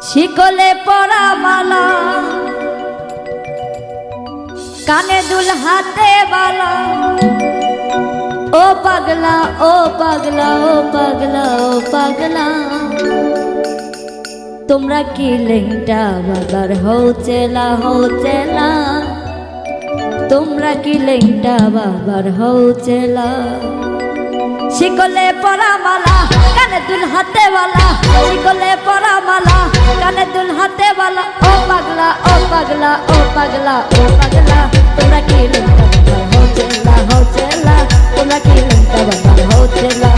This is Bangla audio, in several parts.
শিকলে পরা মালা কানে দুল হাতে বালা ও পাগলা ও পাগলা ও পাগলা ও পাগলা তোমরা কি লেংটা বাবার হও চেলা তোমরা কি লেংটা বাবার হও চেলা শিকলে পরা মালা কানে দুল হাতে বালা শিকলে পরা মালা কানে দুল হাতে বালা ও পাগলা ও পাগলা ও পাগলা ও পাগলা তোমরা কি লেংটা বাবার হও চেলা তোমরা কি লেংটা বাবার হও চেলা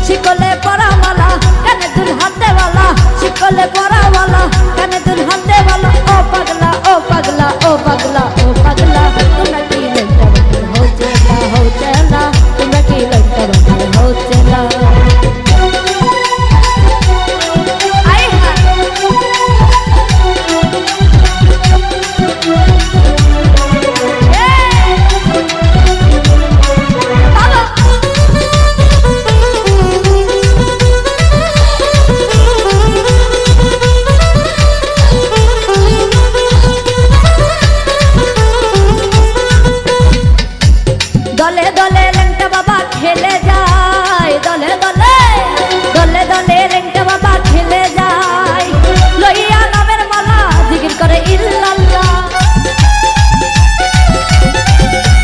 শিকলে পরা মালা কানে দুল হাতে বালা শিকলে পরা মালা কানে দুল হাতে বালা ও পাগলা ও পাগলা ও পাগলা ও পাগলা তোমরা কি লেংটা বাবার হও চেলা তোমরা কি লেংটা বাবার হও চেলা দলে দলে লেংটা বাবা খেলে যায় দলে দলে দলে দলে লেংটা বাবা খেলে যায় লইয়া নামের মালা জিকির করে ইল্লাল্লাহ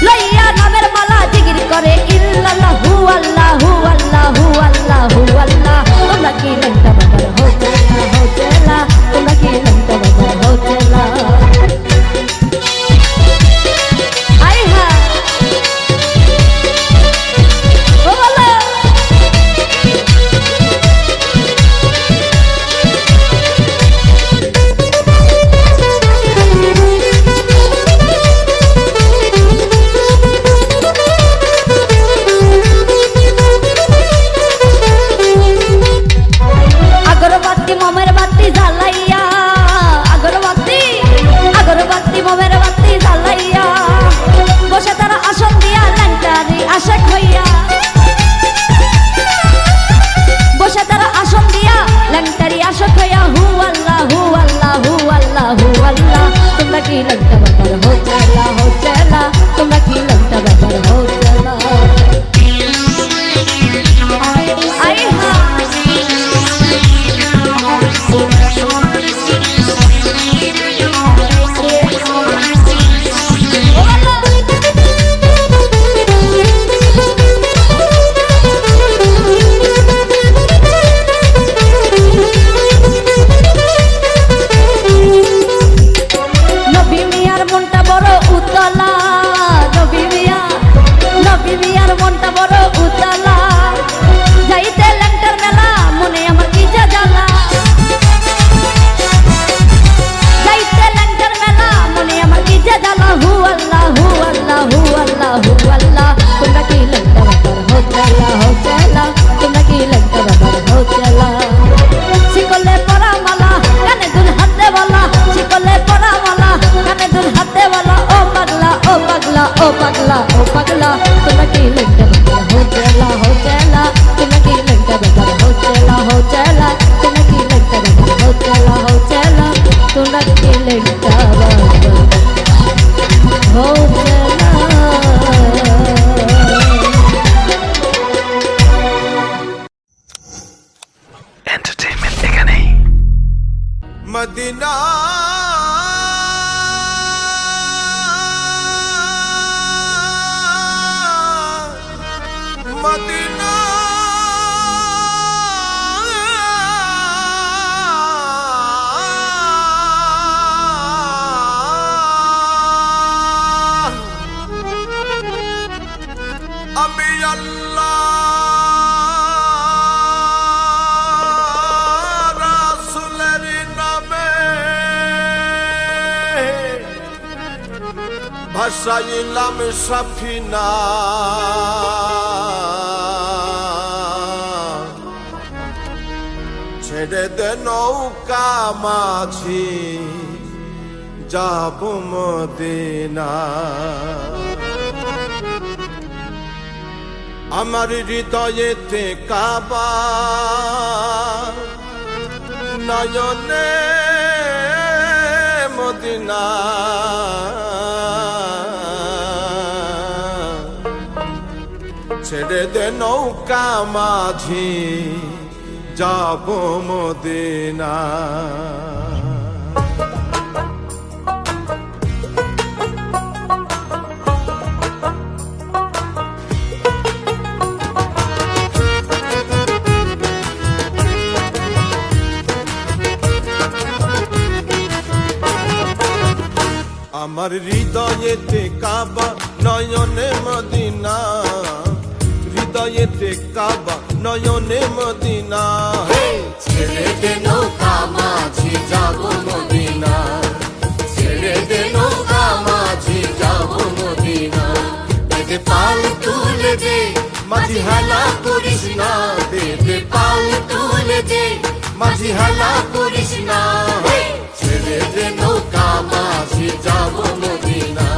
লইয়া নামের মালা জিকির করে ইল্লাল্লাহ হু আল্লাহ হু আল্লাহ হু আল্লাহ হু আল্লাহ তোমরা কি লেংটা বাবার হও চেলা তোমরা কি লেংটা বাবার হও চেলা ओ पगला तुम्हें की लगता हो चला तुम्हें की लगता हो चला तुम्हें की लगता हो चला तुम्हें की लगता हो चला एंटरटेनमेंट এখানে मदीना मदीना अभी अल्लाह रसूलेर नामे ভাসাইলাম সাফিনা ছেড়ে দে নৌকা মাঝি যাব মদিনা আমার হৃদয়েতে কাবা নয়নে মদিনা ছেড়ে দে নৌকা মাঝি যাব মদিনা। আমার হৃদয়েতে কাবা নয়নে মদিনা, হৃদয়েতে কাবা নয়নে মদিনা। ছেড়ে দে নৌকা মাঝি যাব মদিনা, ছেড়ে দে নৌকা মাঝি যাব মদিনা। দে পাল তুলে দে মাঝি হেলা করিস না, দে পাল তুলে দে মাঝি হেলা করিস না। ছেড়ে দে নৌকা মাঝি যাব মদিনা,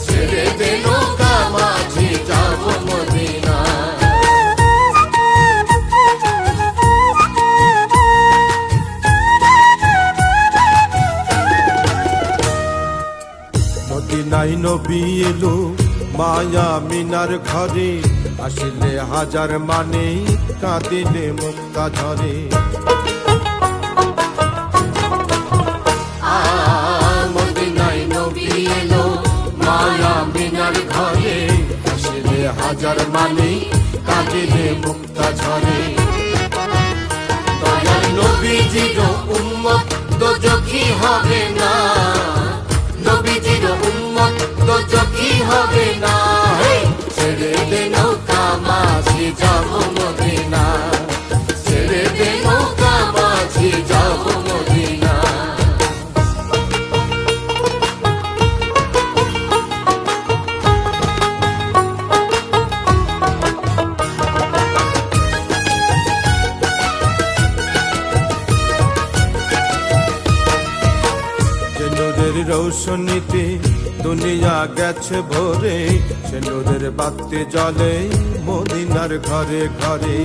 ছেড়ে দে নৌকা মাঝি যাব মদিনা। মদিনায় নবী এলো মায়া মিনার ঘরে, আসলে হাজার মানে কাঁদিলে মুক্তা ঝরে। মদিনায় নবী এলো মায়া মিনার ঘরে, আসলে হাজার মানে কাঁদিলে মুক্তা ঝরে। দয়াল নবীজির উম্মত দোজখী হবে না, নবীজির উম্মত দোজখী হবে না। ছেড়ে দে নৌকা মাঝি যাব মদিনা, ছেড়ে দে নৌকা মাঝি যাব মদিনা। নূরের রৌশনীতে দুনিয়া গেছে ভরে, সে নূরের বাতি জ্বলে মদিনার ঘরে ঘরে।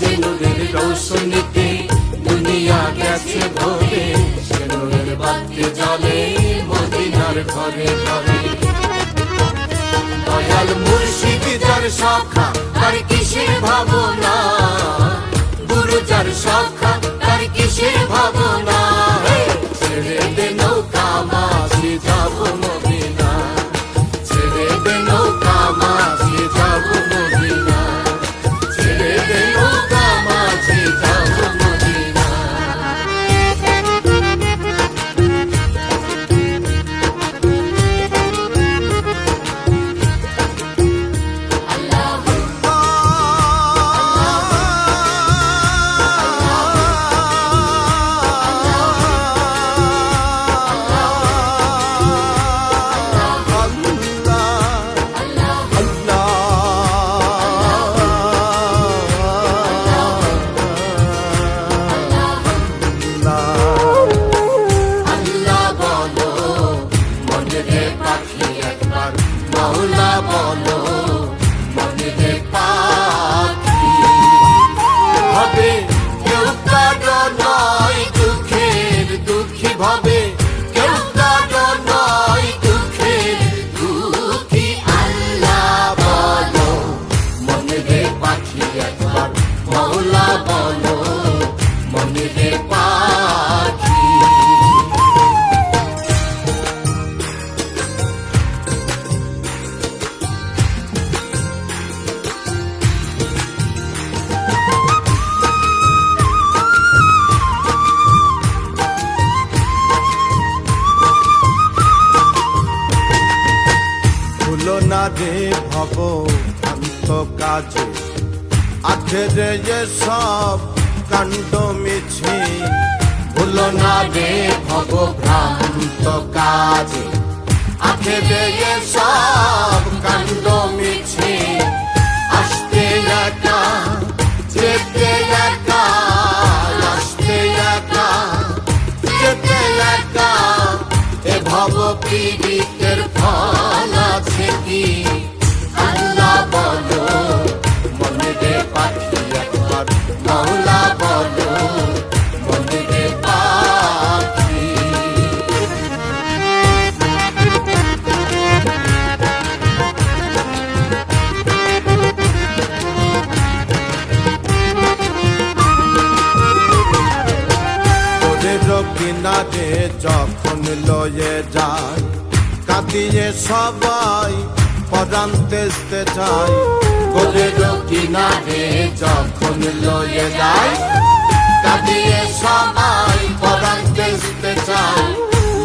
যে নূরের রৌশনীতে দুনিয়া গেছে ভরে, সে নূরের বাতি জ্বলে মদিনার ঘরে ঘরে। দয়াল মুর্শিদ যার শাখা তার কিসের ভাবনা, গুরু যার শাখা তার কিসের ভাবনা। ছেড়ে দে নৌকা মাঝি যাব মদিনা, ছেড়ে দে নৌকা মাঝি যাব মদিনা, ছেড়ে দে নৌকা মাঝি যাব মদিনা। আল্লাহ বলো মনে রে পাখি একবার, মাওলা বলো মনে রে পাখি। হবে কেউ কারো নয় দুঃখের দুঃখী, ভাবে কেউ কারো নয় দুঃখের দুঃখী। আল্লাহ বলো মনে রে পাখি একবার, মাওলা বলো মনে রে পাখি। ভুলো না রে ভব ভ্রান্ত কাজে, আখেরে যে সব কাণ্ড মিছে। ভুলো না রে ভব ভ্রান্ত কাজে, আখেরে সব কাণ্ড মিছে। আসতে একা যেতে একা, আসতে একা যেতে একা। এ ভব পীড়িতের ফল আছে কি? আল্লাহ বলো মনে রে লয়ে যায়, কাঁদিয়ে সবাই পরাণ তেজতে চায়। গোলের কিনারে যখন লয়ে যায়, কাঁদিয়ে সবাই পরাণ তেজতে চায়।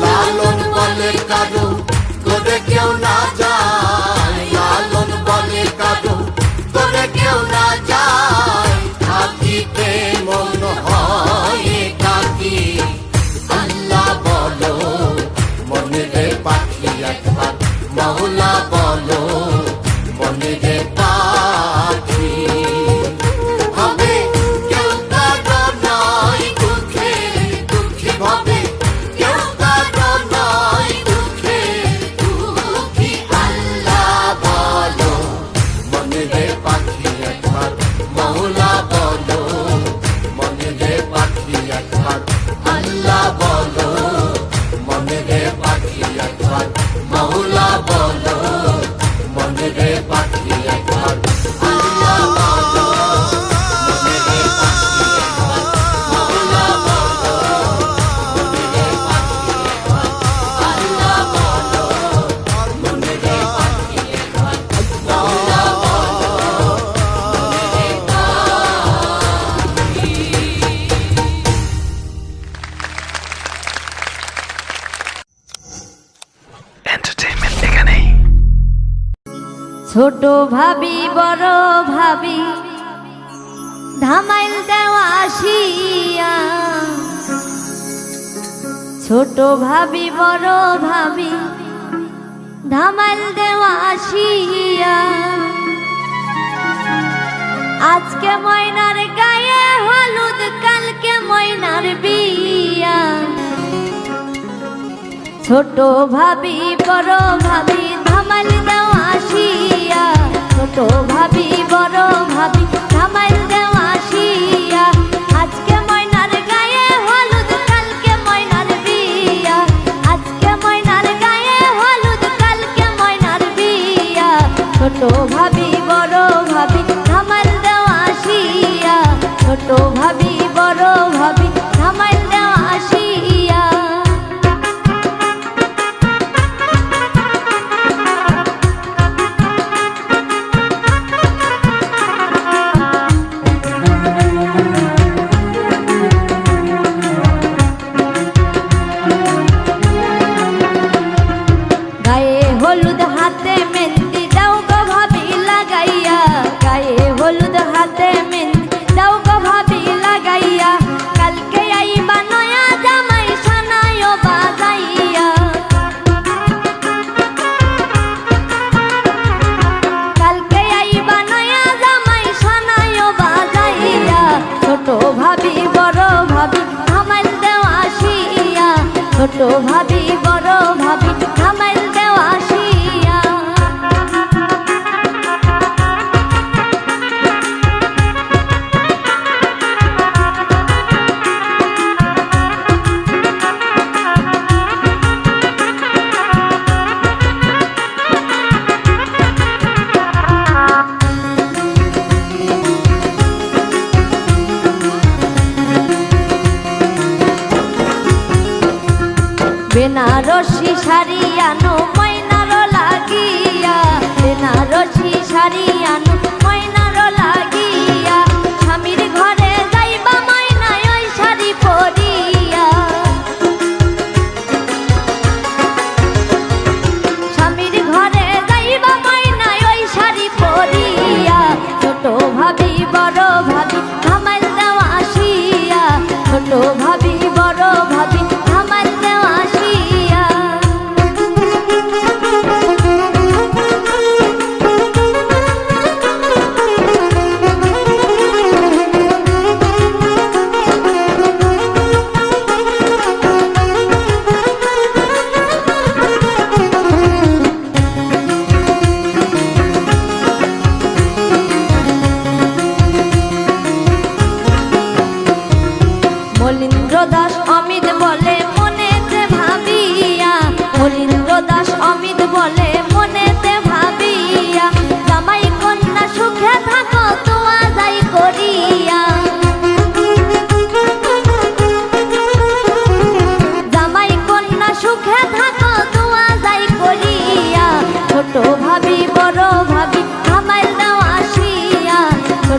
লালন বলে কারু করে কেউ না যায়, লালন বলে কারু করে কেউ না যায়। থাকিতে মন হয় কাকি, আল্লাহ বলো মনে রে পাখি একবার, মওলা বলো মনে রে পাখি। হবে কেউ কারো নয় দুঃখে, দুঃখী হবে কেউ কারো নয় দুঃখে দুঃখী। আল্লাহ বলো মনে রে পাখি একবার, মওলা বলো মনে রে পাখি একবার। আল্লাহ বলো মনে রে পাখি একবার, মওলা বলো মনে রে পাখি একবার। আল্লাহ বলো মনে রে পাখি একবার, মওলা বলো মনে রে পাখি একবার। আল্লাহ বলো মনে রে পাখি একবার, মওলা বলো মনে রে পাখি। Entertainment এখানেই। ছোট ভাবি বড় ভাবি ধামাইল দেওয়া আসিয়া, ছোট ভাবি বড় ভাবি ধামাইল দেওয়া আসিয়া। আজকে ময়নার গায়ে হলুদ, কালকে ময়নার বিয়া। ছোট ভাবি বড় ভাবি ধামাইল দেওয়া আসিয়া, ছোট ভাবি বড় ভাবি ধামাইল দেওয়া আসিয়া। আজকে ময়নার গায়ে হলুদ, কালকে ময়নার বিয়া। আজকে ময়নার গায়ে হলুদ, কালকে ময়নার বিয়া। ছোট ভাবি বড় ভাবি ধামাইল দেওয়া আসিয়া, ছোট ভাবি বড় ভাবি ধামাইল দেওয়া আসিয়া। গায়ে হলুদ হাতে মেহেন্দি দাও গো ভাবি লাগাইয়া, গায়ে হলুদ হাতে মেহেন্দি দাও গো ভাবি লাগাইয়া। কালকে আইবা নয়া জামাই সানায়ও বাজাইয়া, কালকে আইবা নয়া জামাই সানায়ও বাজাইয়া। ছোট ভাবি বড় ভাবি ধামাইল দেওয়া আসিয়া, ছোট ভাবি বড় ভাবি ধামাইল দেওয়া আসিয়া। বেনারসি শাড়ি আনো ময়নার লাগিয়া, বেনারসি শাড়ি আনো ময়নার লাগিয়া। স্বামীর ঘরে যাইবা ময়না ওই শাড়ি পরিয়া, স্বামীর ঘরে যাইবা ময়না ওই শাড়ি পরিয়া। ছোট ভাবি বড় ভাবি ধামাইল দেওয়া আসিয়া, ছোট ভাবি বড় ভাবি ধামাইল দেওয়া আসিয়া।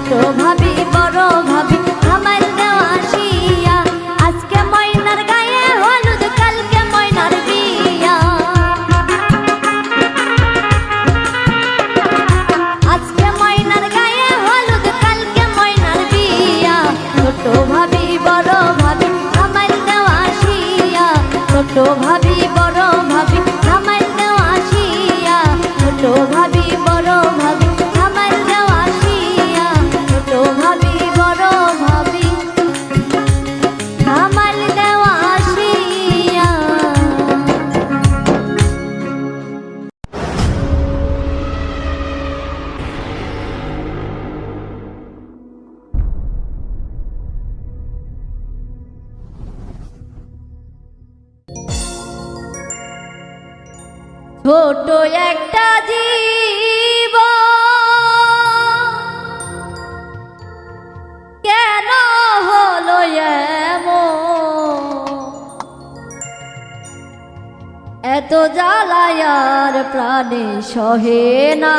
ছোট ভাবি বড় ভাবি আমার দেওয়াশিয়া আজকে ময়নার গায়ে হলুদ কালকে ময়নার বিয়া আজকে ময়নার গায়ে হলুদ কালকে ময়নার বিয়া ছোট ভাবি বড় ভাবি আমার দেওয়াশিয়া ছোট ভাবি বড় ভাবি আমার দেওয়াশিয়া ছোট ভাবি বড় ভাবি আমার দেওয়াশিয়া ছোট ভাবি বড় ভাবি আমার দেওয়াশিয়া ছোট একটা জীব কেন হলো এমন এত জ্বালায়ার প্রাণে সহে না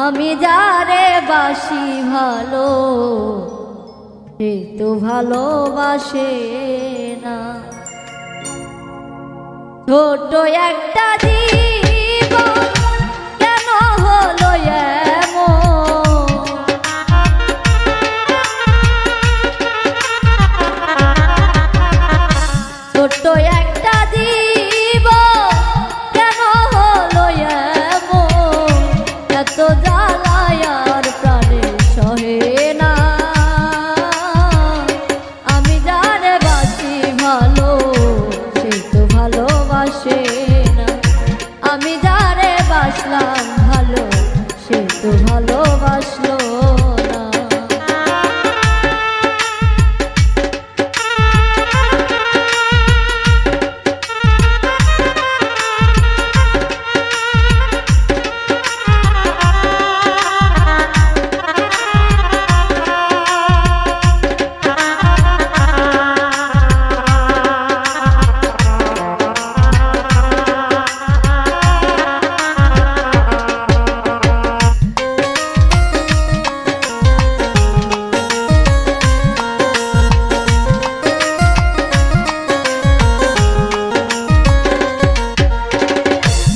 আমি যারে বাসি ভালো সে তো ভালোবাসে না ছোট একটা জীবন কেন হলো এমন ছোট একটা জীবন কেন হলো এমন এত জ্বালায়ার প্রাণে সহে না আমি যারে বাসি ভালো সে তো ভালোবাসে না আমি যারে বাসলাম ভালো সে তো ভালোবাসলো না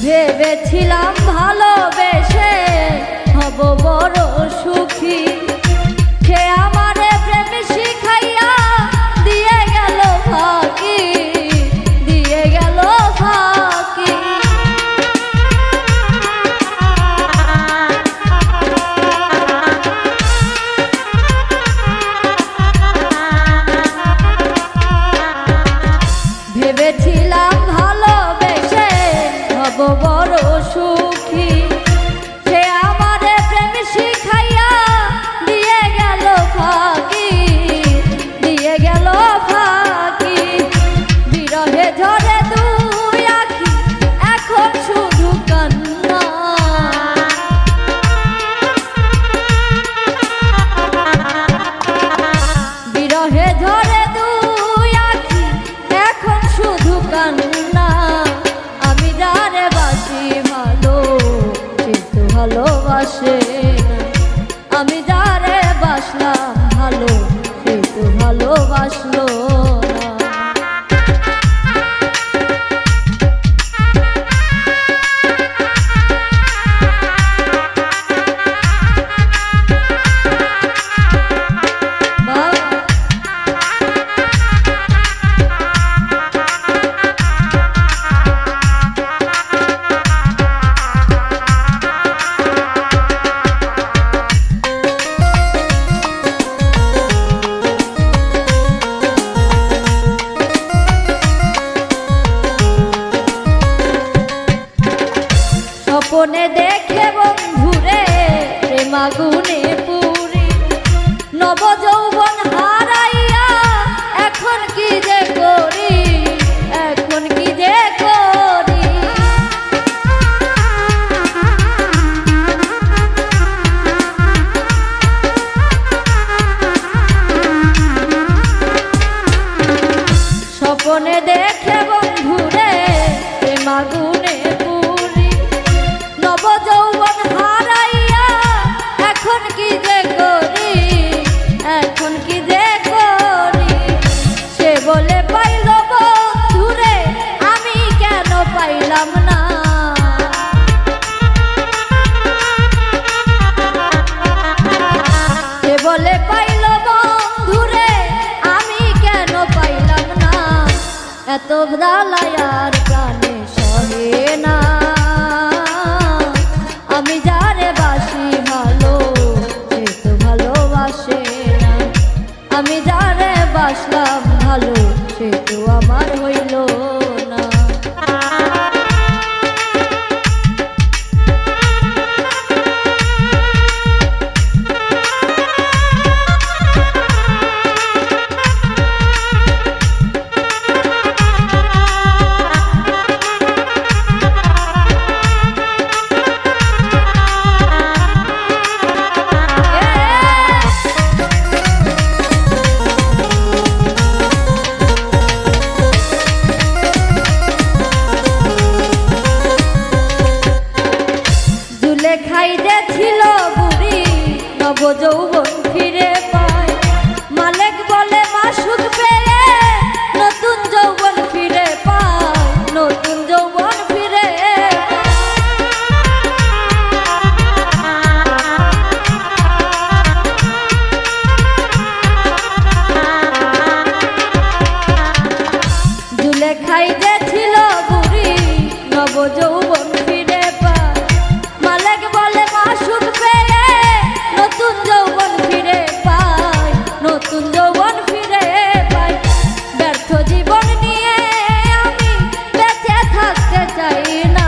ভেবেছিলাম ভালোবেসে হব বড় সুখী সে আমারে প্রেম শিখাইয়া দিয়ে গেল ফাঁকি দিয়ে গেল ফাঁকি ভেবেছিলাম ভালোবেসে হব বড় সুখী সে আমারে প্রেম শিখাইয়া দিয়ে গেল ফাঁকি দিয়ে গেল ফাঁকি বিরহে ঝরে দুই আঁখি এখন শুধু কান্না বিরহে ঝরে দুই আঁখি এখন শুধু কান্না আমি যারে বাসি ভালো সে তো ভালোবাসে না আমি যারে বাসলাম ভালো সে তো ভালোবাসলো না স্বপনে দেখে বন্ধুরে প্রেমাগুনে পুরি নব যৌবন হারাইয়া এখন কি যে করি এখন কি যে করি স্বপনে দেখে বন্ধুরে প্রেমাগুনে পুরি নব যৌবন হারাইয়া এত জ্বালায়ার প্রাণে সহে না। আমি যারে বাসি ভালো সে তো ভালোবাসে না। আমি যারে বাসলাম ভালো সে তো আমার হইল না। খাই যে ছিল বুড়ি নব যৌবন ফিরে পায়। মালিক বলে মাসুক পেয়ে নতুন যৌবন ফিরে পায়, নতুন যৌবন ফিরে। দুলে খাই যে ছিল বুড়ি নব যৌবন ফিরে পায়। মালিক বলে মাসুক পেয়ে নতুন যৌবন ফিরে পায়, নতুন যৌবন ফিরে পায়। ব্যর্থ জীবন নিয়ে আমি বেঁচে থাকতে চাই না।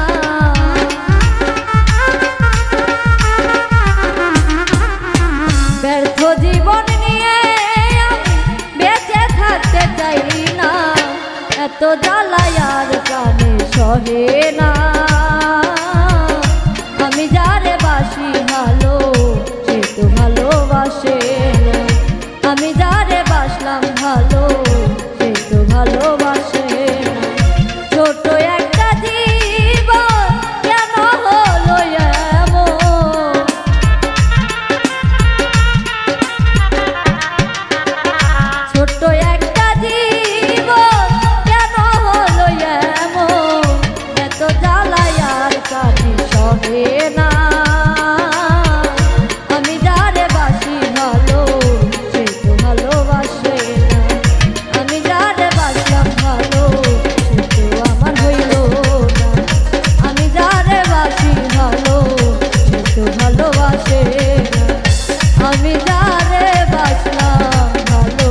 ব্যর্থ জীবন নিয়ে আমি বেঁচে থাকতে চাই না। এত জ্বালায়ার প্রাণে সহে না। আমি যারে বাসি ভালো সে তো ভালোবাসে না। আমি যারে বাসলাম ভালো সে তো ভালোবাসে না। ছোট একটা জীবন কেন হলো এমন? ছোট একটা জীবন কেন হলো এমন? এত জ্বালায়ার প্রাণে সহে না। আমি যারে বাসি ভালো সে তো ভালোবাসে না। আমি যারে বাসলাম ভালো সে তো আমার হইল না। আমি যারে বাসি ভালো সে তো ভালোবাসে না। আমি যারে বাসলাম ভালো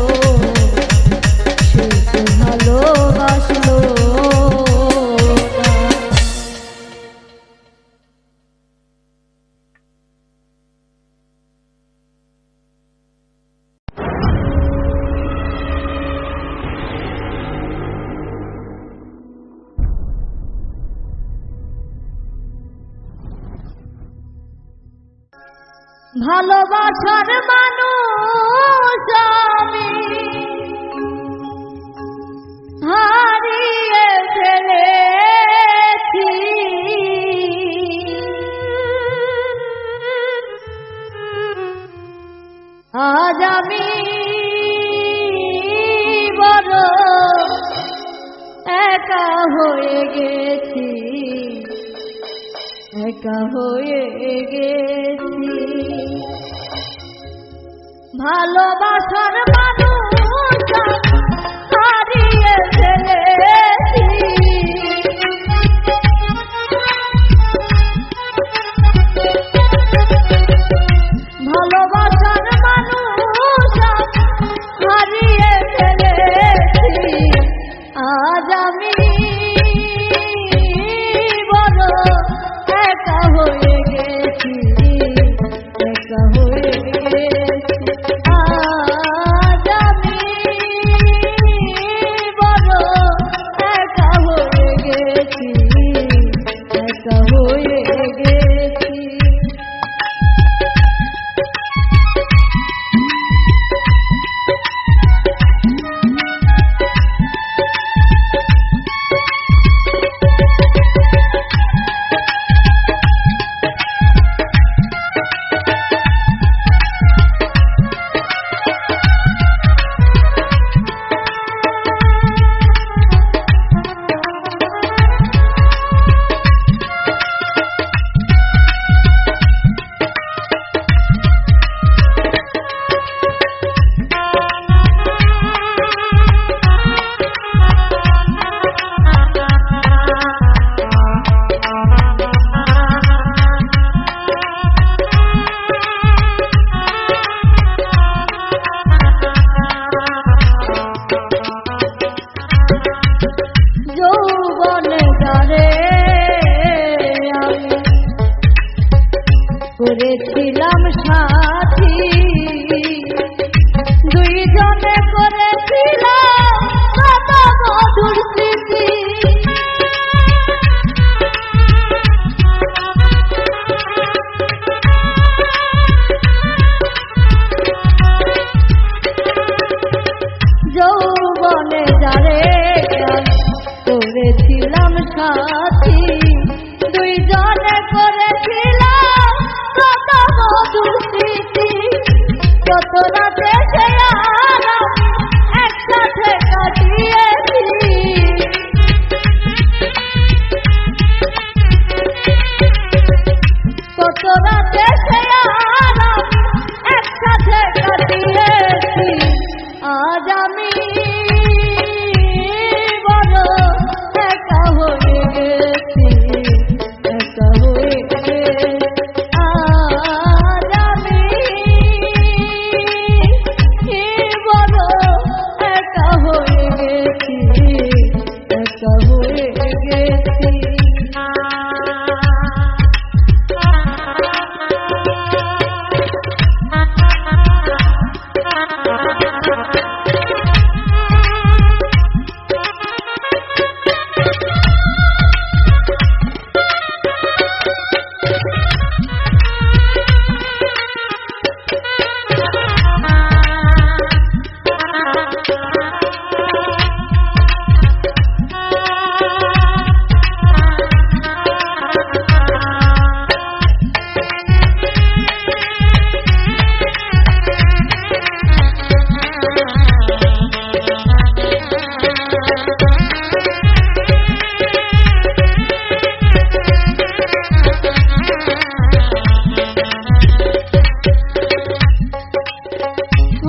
সে তো ভালোবাসলো না। ভালোবাসার মানুষ আমি হারিয়ে ফেলেছি। আজ আমি বড় একা হয়ে গেছি, একা হয়ে গেছি। ভালোবাসার মানুষ হারিয়ে ফেলেছি। ভালোবাসার মানুষ হারিয়ে ফেলেছি। আজ আমি বড় একা হয়ে গেছি, একা হয়ে গেছি। আজ আমি বড় একা হয়ে গেছি, একা হয়ে গেছি। করেছিলাম সাথী, দুইজনে করেছিলাম কত মধুর স্মৃতি। যৌবনে যারে করেছিলাম সাথী, দুইজনে করেছিলাম কত মধুর স্মৃতি। কত রাতে সে আরাম একসাথে কাটিয়েছি, কত রাতে সে আরাম একসাথে কাটিয়েছি। আজ আমি বড় একা হয়ে গেছি, একা হয়ে গেছি। আজ আমি বড় একা হয়ে গেছি, একা হয়ে গেছি।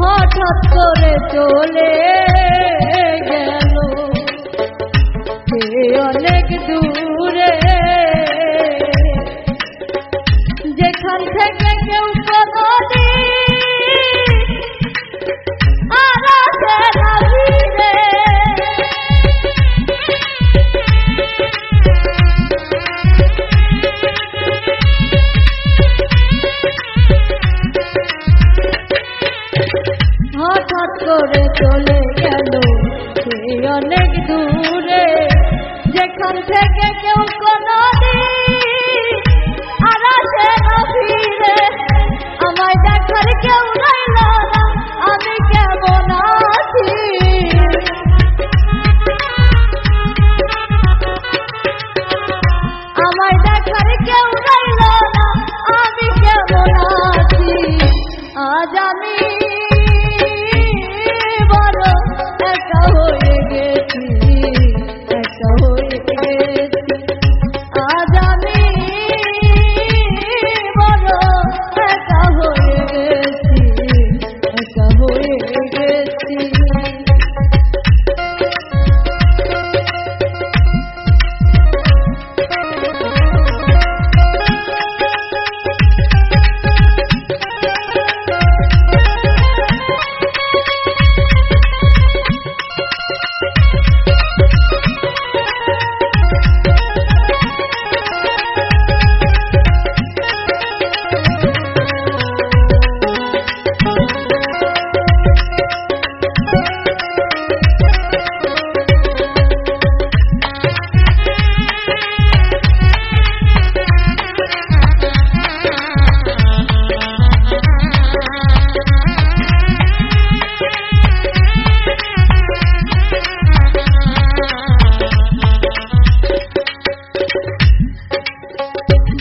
হঠাৎ করে চলে গেল সে অনেক দূরে, যেখান থেকে কেউ কোনোদিন আর আসে না ফিরে। হঠাৎ করে চলে গেল সে অনেক দূরে, যেখান থেকে কেউ কোনোদিন আর আসে না ফিরে। আমায় দেখার কেউ রইল না, আমি কেমন আছি। আমায় দেখার কেউ রইল না, আমি কেমন আছি। আজ আমি বড় একা হয়ে গেছি, একা হয়ে গেছি। আজ আমি বড় একা হয়ে গেছি, একা হয়ে গেছি।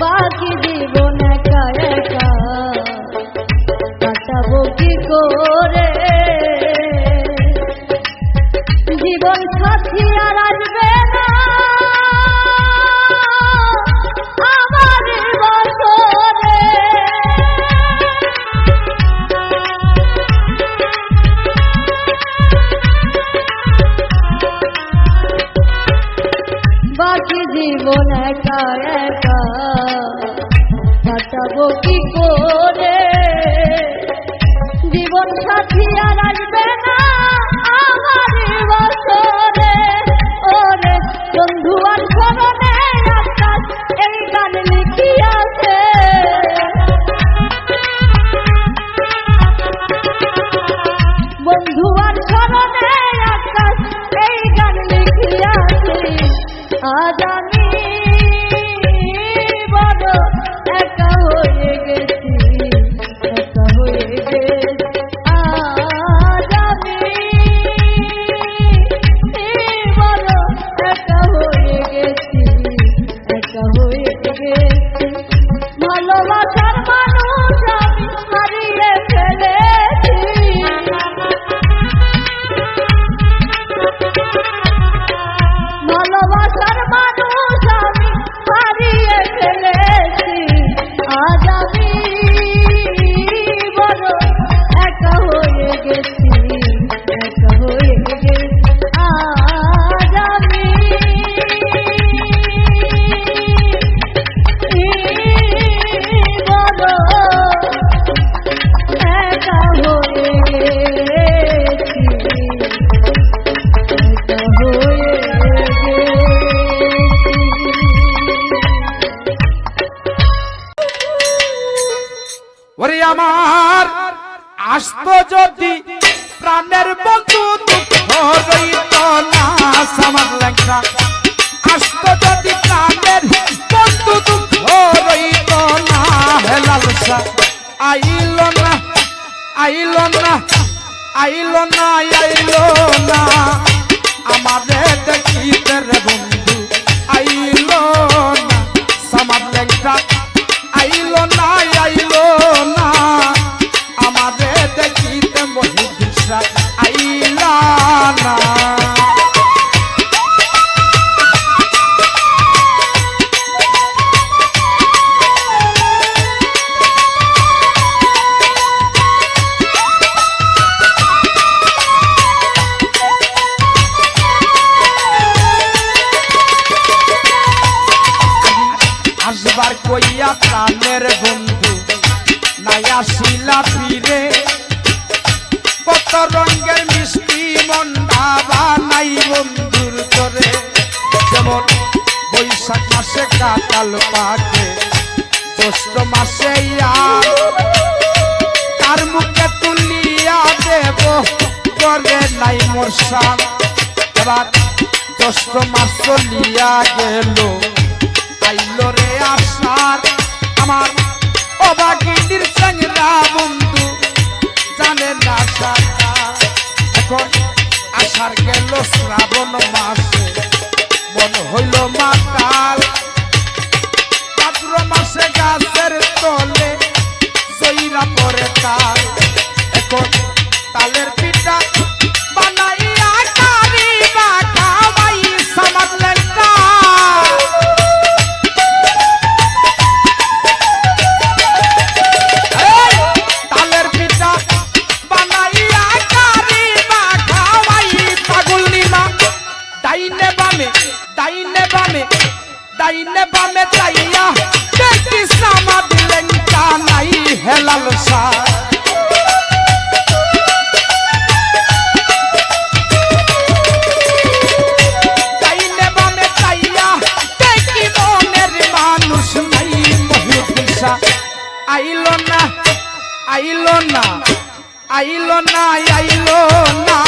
বাকি জীবন একা একা কাটাবো কি করে, জীবন সাথী আর আসবে না আমার বছরে। বাকি জীবন একা একা কাটাবো কি করে, জীবন সাথী আর আসবে না আমার বছরে। ওরে বন্ধু আর স্মরণে আকাশ এই গান লিখিয়াছে, আজ আমি বড় একা হয়ে গেছি, একা হয়ে গেছি। আজ আমি বড় একা হয়ে গেছি, একা হয়ে গেছি। ভালোবাসার মানুষ আমি হারিয়ে ফেলেছি, ভালোবাসার মানুষ আমি হারিয়ে ফেলেছি। আজ আমি বড় একা হয়ে গেছি, একা হয়ে গেছি। আজ আমি বড় একা হয়ে গেছি, একা হয়ে গেছি। ওরে আমার আসত যদি প্রাণের বন্ধু দুঃখ রইত না সামার লেখা, আসত যদি প্রাণের বন্ধু দুঃখ রইত না হেলালসা। আইল না আইল না আইল না আইল না আমাদের দেখিতে রে বন্ধু, আইল না সামার লেখা, আইল না আইল না আমাদের দেখিতে মহিষা, আইলা না। আসবার কইয়া প্রাণের বন্ধু নাই আসিলা ফিরে, কত রঙের মিষ্টি মন্ডা বানাই বন্ধুর করে। যেমন বৈশাখ মাসে কাঁঠাল পাকে, জ্যৈষ্ঠ মাসে তার মুখে তুলিয়া দেব করে নাই মশান। এবার জ্যৈষ্ঠ মাস চলিয়া গেল, আইলো রে আষাঢ় আমার অবাগিনীর চ্যাংরা বন্ধু জানে না সারা। এখন আষাঢ় গেল শ্রাবণ মাসে মন হইল মাতাল, ভাদ্র মাসে গাছের তলে জইরা পরে তাল। এখন তালের পিঠা বানাইয়া কারি বা খাওয়াই সামার লেখা, তালের পিঠা বানাইয়া কারি বা খাওয়াই পাগল নিমা। ডাইনে বামে ডাইনে বামে ডাইনে বামে যাইয়া দেখি সামার লেখা নাই হেলালসা। ডাইনে বামে যাইয়া দেখি মনের মানুষ নাই মহিষা, আইল না আইল না আইল না আইল না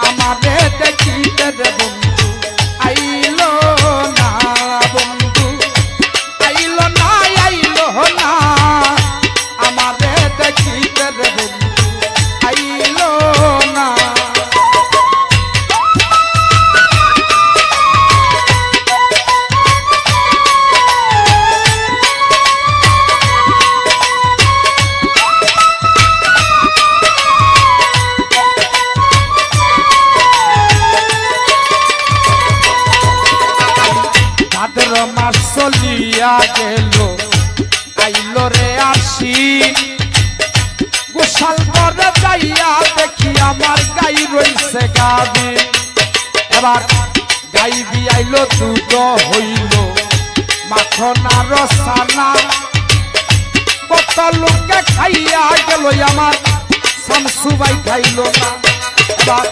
আমাদের দেখিতে রে বন্ধু, আইল না বন্ধু, আইল না আইল না আমাদের দেখিতে রে বন্ধু, আইল না। ভাদ্র মাস চলিয়া গেল, আইল রে আশ্বিন, গোসাল ঘরে যাইয়া দেখি আমার গাই রইছে গাবি। এবার গাই বিয়াইল দুধ হইল মাখন আর সানা, কত লোকে খাইয়া গেল আমার শামসু ভাই খাইল না। এবার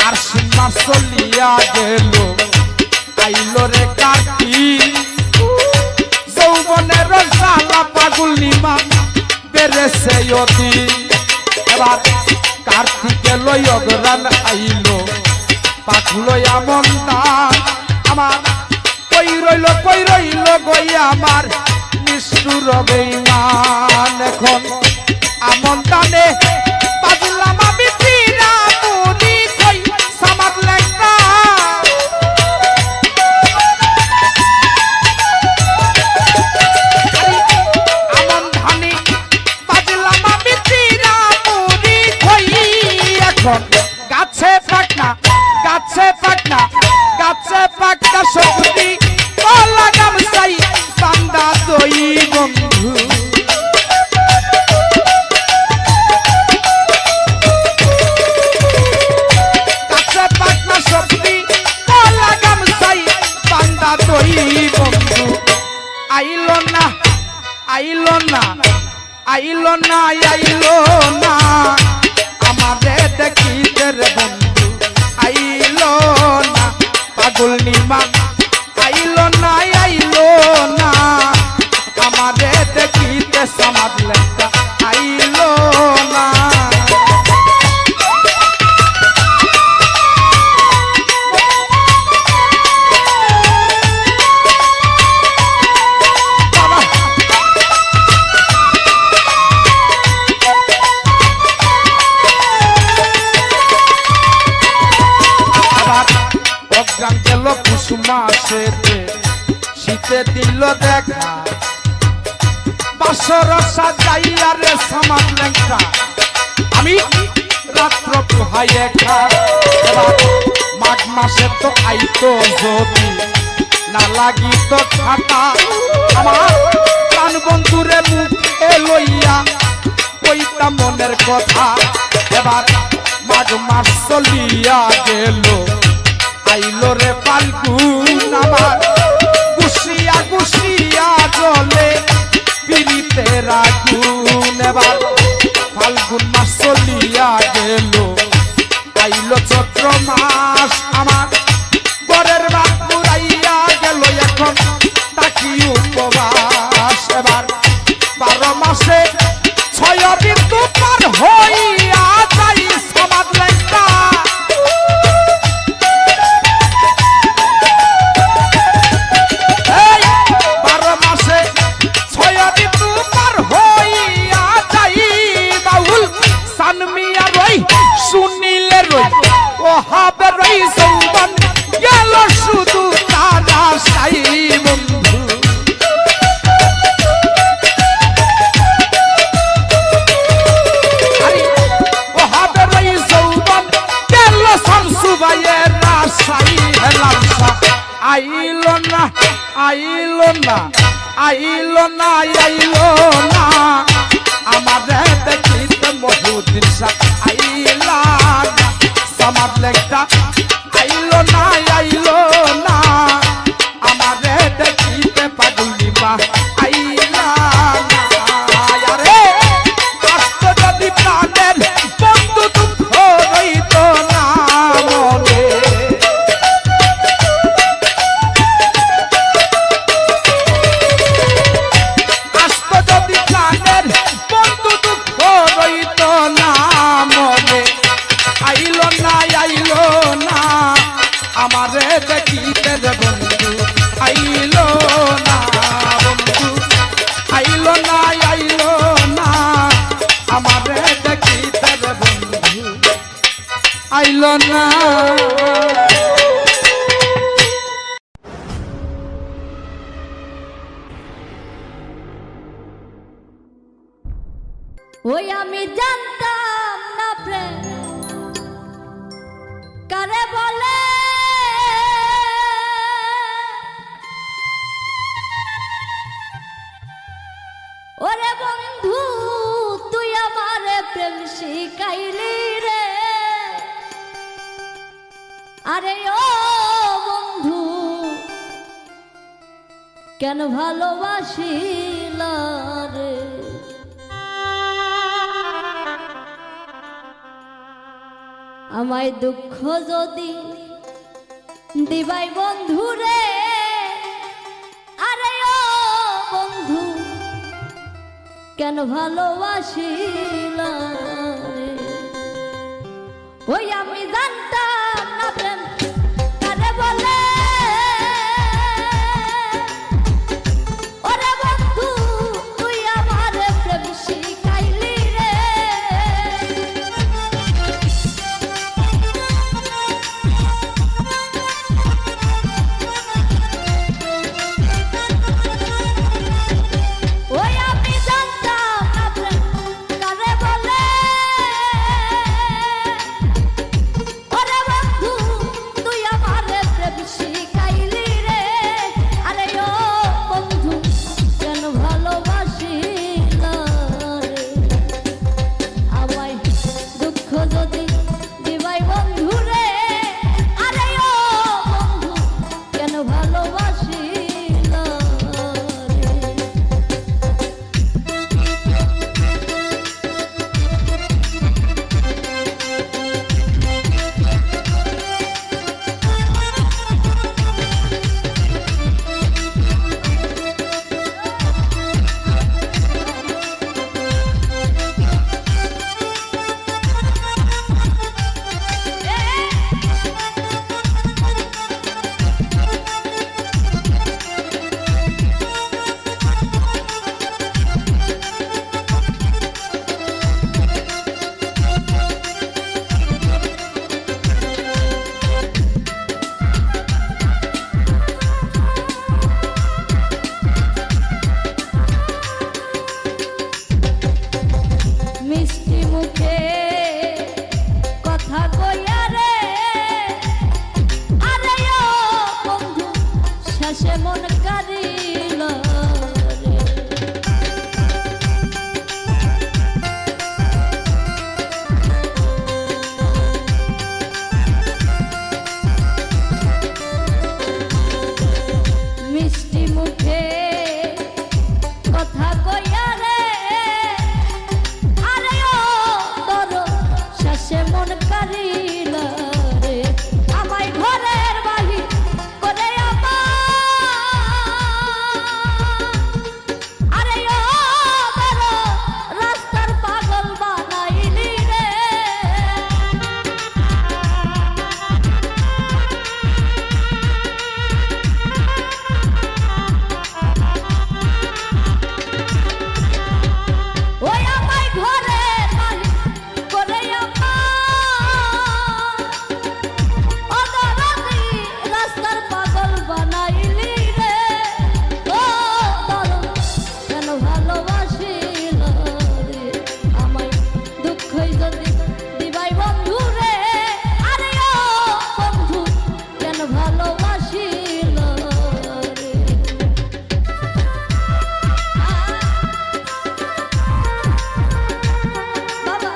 আশ্বিন মাস চলিয়া গেল, আইল রে কার্তিক, যৌবনের জ্বালা পাগল নিমা বেড়েছে অতি। এবার কার্তিকে লই অগ্রাণ আইল, পাখলো এমন আমার কই রইল গই আমার নিষ্ঠুর বেঈমান এখন আমন দানে বাজলাম আমি ফিরা মুনি কই সামাদ লেখা আমন ধানি বাজলাম আমি ফিরা মুনি কই এখন গাছে পাকনা শক্তি লাগাম চাই বান্দা দই বন্ধু গাছে পাকনা শক্তি লাগাম চাই বান্দা দই বন্ধু আইলো না আমাদের দেখিতে রে বন্ধু আইলো না পাগল নিমা আইলো না আমারে দেখিতে সমাজ লেখা আইলো না অজ্ঞান গেল কুসুমা সেতে শীতে দিল দেখা বাসর সাজাইয়া রে সমাজ লেখা আমি রাত্র পোহাইয়ে খা মাঘ মাসে তো আইতো যদি না লাগিত ঠাটা আমার প্রাণ বন্ধুরে মুখে লইয়া কইতা মনের কথা এবার মাঘ মাস চলিয়া গেল আইলো রে ফাল্গুন আমার গুছিয়া জলে পিরিতের আগুন এবার ফাল্গুন মাস চলিয়া গেল আইলো চৈত্র মাস আমার পরের বাদ পুরাইয়া গেল এখন তাকি উপবাস এবার 12 মাসে 6 ঋতু পার হইয়া যাই সমাজ লেখা শুনিলে রই ও হবে রই যৌবন গেল শুধু তারা সাই বন্ধু ও হবে রই যৌবন গেল শামসু ভাইয়ের রাসাই হেলাম আইলো না আমাদের দেখিতে মহুদিন শাহ আইলা সমাজ লেখা আইলো না আমাদের দেখিতে পাগলিমা আইলা আরে আস্ত যদি প্রাণের বন্ধু দুঃখ রইত না মনে আস্ত যদি প্রাণের বন্ধু দুঃখ রইত না মনে আইলো না আমারে দেখিতে রে বন্ধু আইলো না বন্ধু আইলো না আমারে দেখিতে রে বন্ধু আইলো না ওই আমি জানতাম না প্রেম কারে বলে ওরে বন্ধু তুই আমারে প্রেম শিখাইলি রে আরে ও বন্ধু কেন ভালোবাসিলা রে আমায় দুঃখ যদি দিবাই বন্ধু রে আরে ও বন্ধু কেন ভালোবাসিলা রে ওই আমি জানতাম না প্রেম কারে বলে ভালোবাসিল রে। বাবা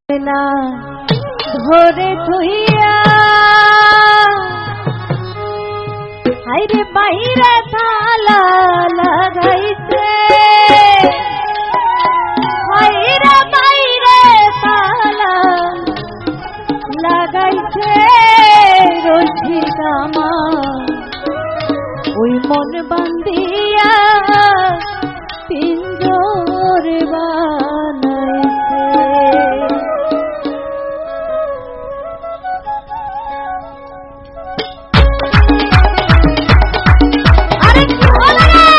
না ধরে থইয়া হাইরে বাইরে তালা লাগাইছে হাইরে বাইরে তালা লাগাইছে রশিদামা ওই মন বান্ধিয়া পিঞ্জর বানাইছে আরে কি হলো রে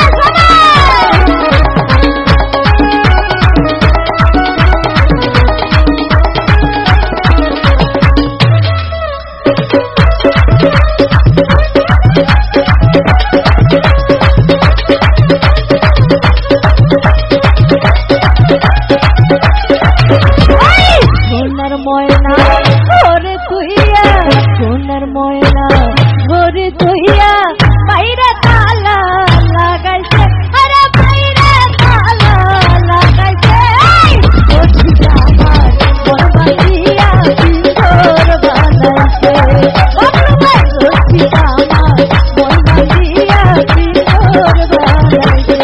সোনার ময়না ঘরে তুইয়া সোনার ময়না ঘরে তুইয়া বাইরে তালা লাগাইছে আরে বাইরে তালা লাগাইছে আমার বনবাসিয়া পিঞ্জর বানাইছে আমার বনবাসিয়া পিঞ্জর বানাইছে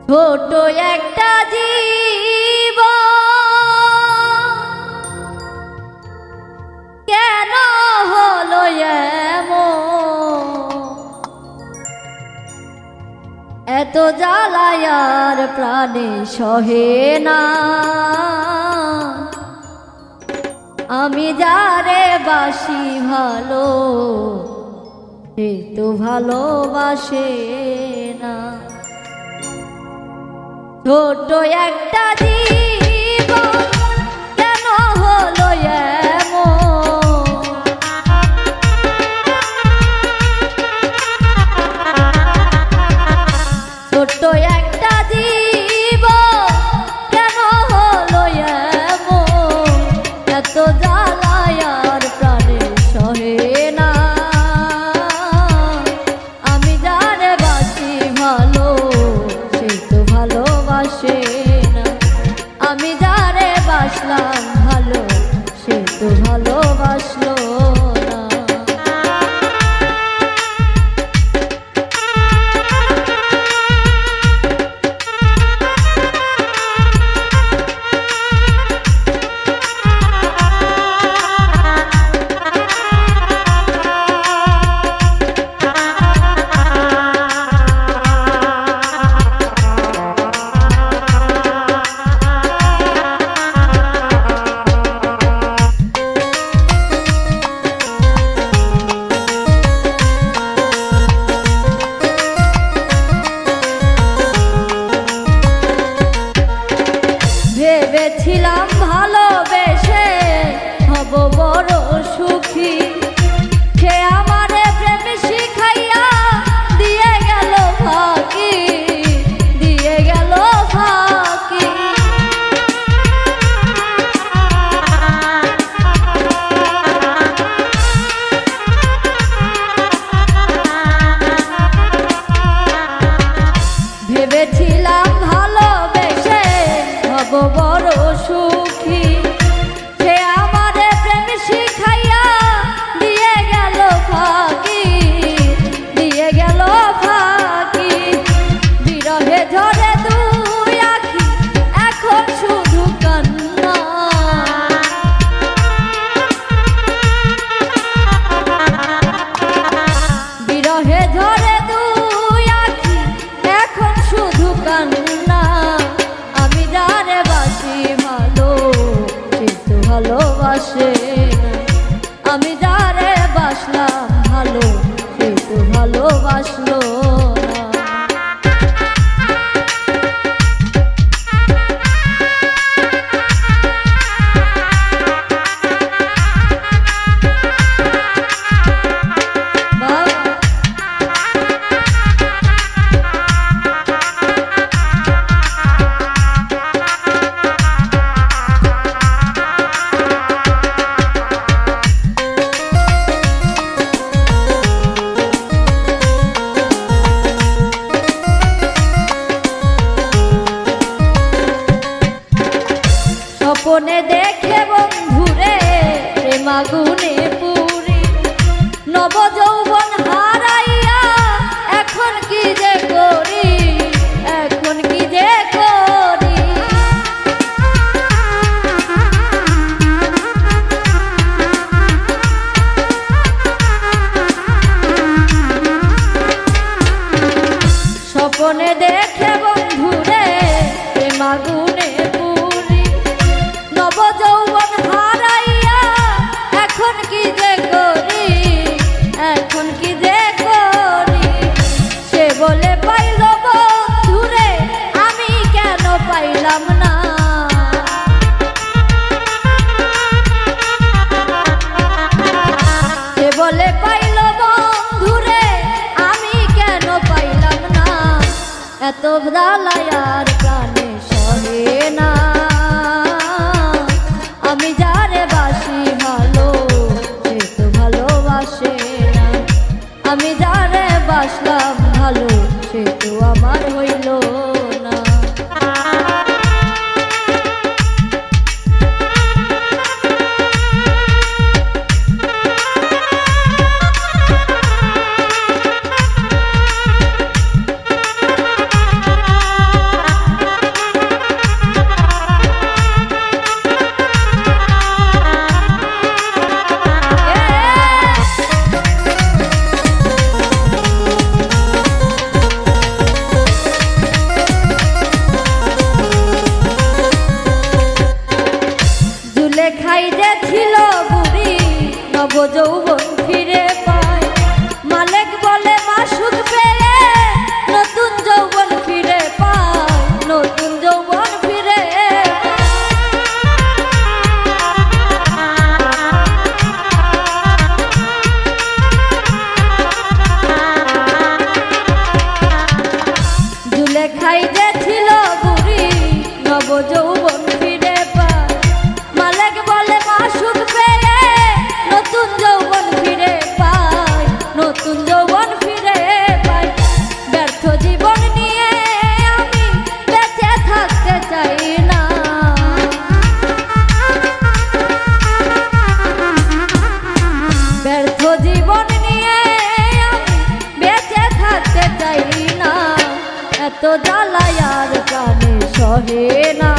ছোট একটা জীব কেন হলো এমন, এত জ্বালায়ার প্রাণে সহে না। আমি যারে বাসি ভালো সে তো ভালোবাসে না। ছোট একটা জীবন কেন হলো এমন, ছোট একটা জীবন কেন হলো এমন, এত জ্বালায়ার প্রাণে সহে না। আমি যারে বাসি ভালো সে তো ভালোবাসে না। আমি যারে বাসলাম ভালো সে তো ভালোবাসলো না। ভেবেছিলাম ভালোবেসে হব বড় সুখী, সে আমারে প্রেম শিখাইয়া দিয়ে গেল ফাঁকি, দিয়ে গেল ফাঁকি। ভেবেছিলাম ভালোবেসে হব বড় সুখী, সে আমারে প্রেম শিখাইয়া দিয়ে গেল ফাঁকি, দিয়ে গেল ফাঁকি। বিরহে ঝরে দুই আঁখি এখন শুধু কান্না, বিরহে ঝরে দুই আঁখি এখন শুধু কান্না। আমি যারে বাসি ভালো সে তো ভালোবাসে না। আমি যারে বাসলাম ভালো সে তো ভালোবাসলো না। স্বপনে দেখে বন্ধুরে প্রেম আগুনে পুরি, নব যৌবন হারাইয়া এখন কি যে করি, এখন কি যে করি। স্বপনে দেখে বন্ধুরে প্রেম আগুনে পুরি, নব যৌবন হারাইয়া এখন কি যে করি, এখন কি যে করি। সে বলে পাইল বন্ধুরে আমি কেন পাইলাম না, সে বলে পাইল বন্ধুরে আমি কেন পাইলাম না। এত জ্বালায়ার প্রাণে সহে না। আমি যারে বাসি ভালো সে তো ভালোবাসে না। আমি যারে বাসলাম ভালো সে তো আমার হইল না। এত জ্বালায়ার প্রাণে সহে না।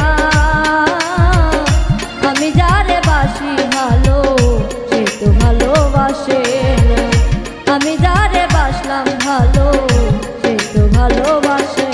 আমি যারে বাসি ভালো সে তো ভালোবাসে না। আমি যারে বাসলাম ভালো সে তো ভালোবাসে